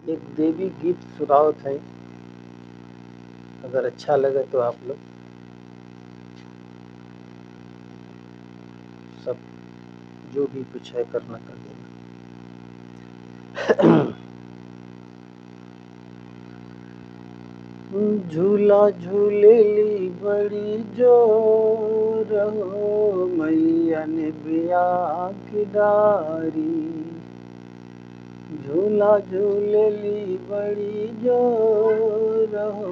एक देवी गीत सुनावत है। अगर अच्छा लगे तो आप लोग सब जो भी कुछ है करना कर देना। झूला झूलेली बड़ी जोर हो, मैया ने बिया की डारी। झूला झूलेली बड़ी जोर हो,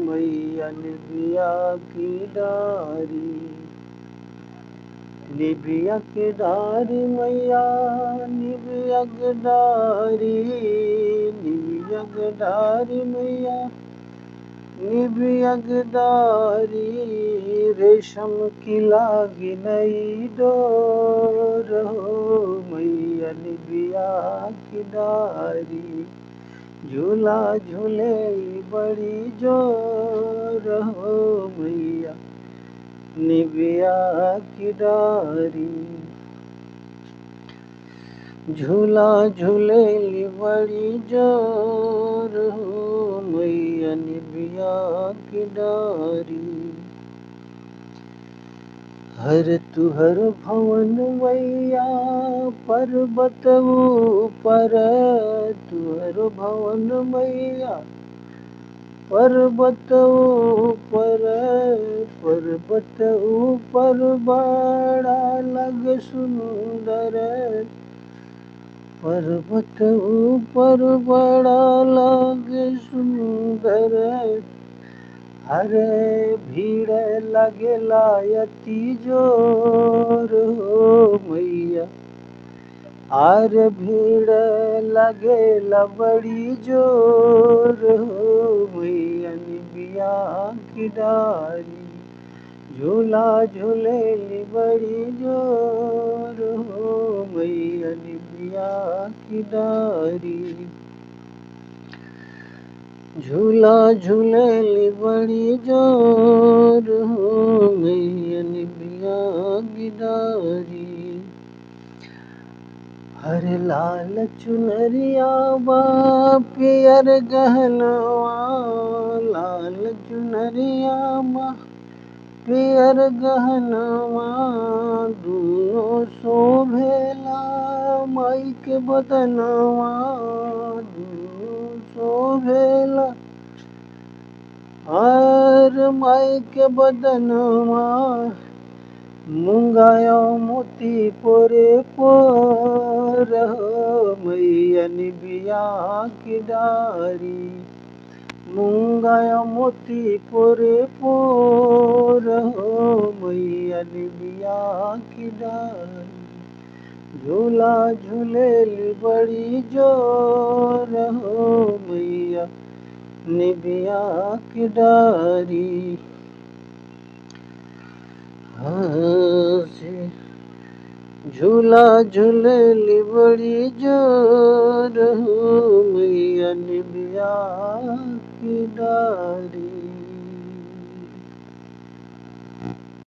मैया ने बिया की डारी। निबिया की डारी मैया, निबिया की डारी, निबिया की डारी मैया, निबिया की डारी। रेशम की लागी नई डोर हो, मैया निबिया की डारी। झूला झूले बड़ी जोर हो, मैया निबिया की डारी। झूला झूलेली बड़ी जोर हो, मैया निबिया की डारी। हर तुहर भवन मैया पर्वत ऊपर, तुहर भवन मैया पर्वत ऊपर। पर्वत ऊपर बड़ा लग सुंदर, पर्वत ऊपर बड़ा लग सुंदर। हरे भीड़ लगेला यति जोर हो, मैया आर भीड़ लगेला बड़ी जोर हो, मैया निबिया की डारी। झूला झूलेली बड़ी जोर हो, मैया निबिया की डारी। झूला झूलेली बड़ी जोर हो, मैया निबिया की डारी। हरे लाल चुनरिया बा पियर गहनवा, लाल चुनरिया बा पियर गहनवा। दूनो शोभेला माई के बदनवा, दूनो शोभेला हर माई के बदनवा। मुंगायो मोती पोरे पोर हो, मैया निबिया की डारी। मुंगायो मोती पोरे पोर हो, मैया निबिया की डारी। झूला झूलेली बड़ी जोर हो, मैया निबिया की डारी। झूला झूलेली बड़ी जोर हो, मैया निबिया की डारी।